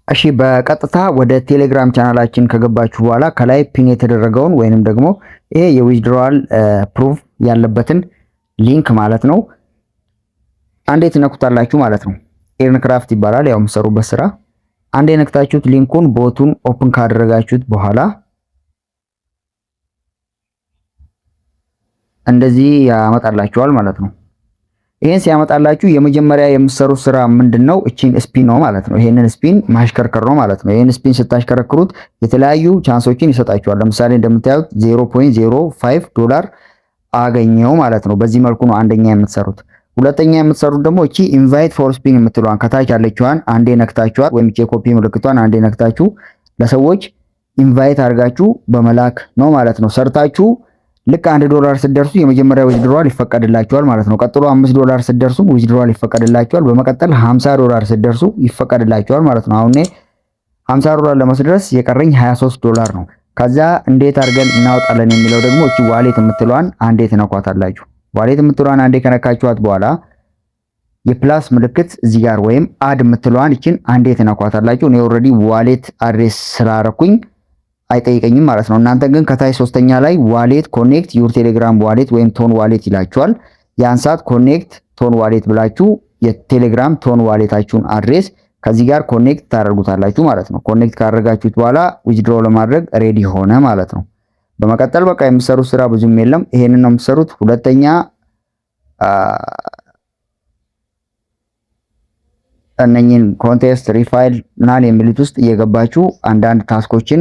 እሺ በቀጥታ ወደ ቴሌግራም ቻናላችን ከገባችሁ በኋላ ከላይ ፒን የተደረገውን ወይንም ደግሞ ይሄ የዊዝድሮዋል ፕሩፍ ያለበትን ሊንክ ማለት ነው አንዴ ትነኩታላችሁ ማለት ነው። ኤርንክራፍት ይባላል ያው የምትሰሩበት ስራ። አንዴ ነክታችሁት ሊንኩን ቦቱን ኦፕን ካደረጋችሁት በኋላ እንደዚህ ያመጣላችኋል ማለት ነው። ይሄን ሲያመጣላችሁ የመጀመሪያ የምትሰሩት ስራ ምንድነው? እቺን ስፒን ነው ማለት ነው። ይሄንን ስፒን ማሽከርከር ነው ማለት ነው። ይሄን ስፒን ስታሽከረክሩት የተለያዩ ቻንሶችን ይሰጣችኋል። ለምሳሌ እንደምታዩት 0.05 ዶላር አገኘው ማለት ነው። በዚህ መልኩ ነው አንደኛ የምትሰሩት። ሁለተኛ የምትሰሩት ደግሞ እቺ ኢንቫይት ፎር ስፒን የምትለዋን ከታች ያለችዋን አንዴ ነክታችኋል፣ ወይም እቺ ኮፒ ምልክቷን አንዴ ነክታችሁ ለሰዎች ኢንቫይት አድርጋችሁ በመላክ ነው ማለት ነው። ሰርታችሁ ልክ $1 ስትደርሱ የመጀመሪያ ዊዝድሮዋል ይፈቀድላችኋል ማለት ነው። ቀጥሎ $5 ስትደርሱ ዊዝድሮዋል ይፈቀድላችኋል። በመቀጠል $50 ስትደርሱ ይፈቀድላችኋል ማለት ነው። አሁን $50 ለመስደርስ የቀረኝ $23 ነው። ከዛ እንዴት አድርገን እናወጣለን የሚለው ደግሞ እቺ ዋሌት የምትለዋን አንዴ ትነኳታላችሁ። ዋሌት የምትለዋን አንዴ ከነካችኋት በኋላ የፕላስ ምልክት እዚህ ጋር ወይም አድ የምትለዋን እቺን አንዴ ትነኳታላችሁ። እኔ ኦልሬዲ ዋሌት አድሬስ ስላረኩኝ አይጠይቀኝም ማለት ነው። እናንተ ግን ከታይ ሶስተኛ ላይ ዋሌት ኮኔክት ዩር ቴሌግራም ዋሌት ወይም ቶን ዋሌት ይላችኋል። ያን ሰዓት ኮኔክት ቶን ዋሌት ብላችሁ የቴሌግራም ቶን ዋሌታችሁን አድሬስ ከዚህ ጋር ኮኔክት ታደርጉታላችሁ ማለት ነው። ኮኔክት ካደረጋችሁት በኋላ ዊዝድሮ ለማድረግ ሬዲ ሆነ ማለት ነው። በመቀጠል በቃ የምትሰሩት ስራ ብዙም የለም፣ ይሄንን ነው የምትሰሩት። ሁለተኛ እነኚህን ኮንቴስት ሪፋይል ናል የሚሉት ውስጥ እየገባችሁ አንዳንድ ታስኮችን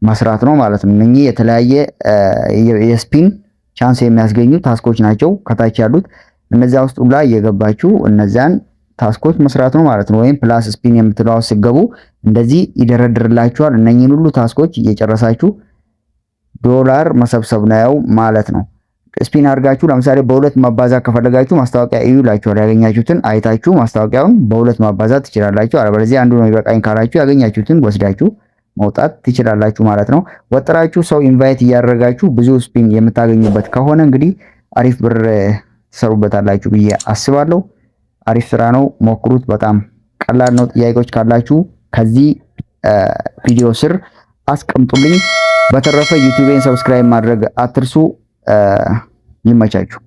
መስራት ነው ማለት ነው። እነኚህ የተለያየ የስፒን ቻንስ የሚያስገኙ ታስኮች ናቸው ከታች ያሉት። እነዚያ ውስጥ ሁላ እየገባችሁ እነዚያን ታስኮች መስራት ነው ማለት ነው። ወይም ፕላስ ስፒን የምትለው ሲገቡ እንደዚህ ይደረድርላችኋል። እነኚህን ሁሉ ታስኮች እየጨረሳችሁ ዶላር መሰብሰብ ነው ማለት ነው። ስፒን አድርጋችሁ ለምሳሌ በሁለት ማባዛት ከፈለጋችሁ ማስታወቂያ እዩ ይላችኋል። ያገኛችሁትን አይታችሁ ማስታወቂያውን በሁለት ማባዛት ትችላላችሁ። አለበለዚያ አንዱ ነው ይበቃኝ ካላችሁ ያገኛችሁትን ወስዳችሁ መውጣት ትችላላችሁ ማለት ነው። ወጥራችሁ ሰው ኢንቫይት እያደረጋችሁ ብዙ ስፒን የምታገኙበት ከሆነ እንግዲህ አሪፍ ብር ትሰሩበታላችሁ ብዬ አስባለሁ። አሪፍ ስራ ነው፣ ሞክሩት። በጣም ቀላል ነው። ጥያቄዎች ካላችሁ ከዚህ ቪዲዮ ስር አስቀምጡልኝ። በተረፈ ዩቲዩብን ሰብስክራይብ ማድረግ አትርሱ። ይመቻችሁ።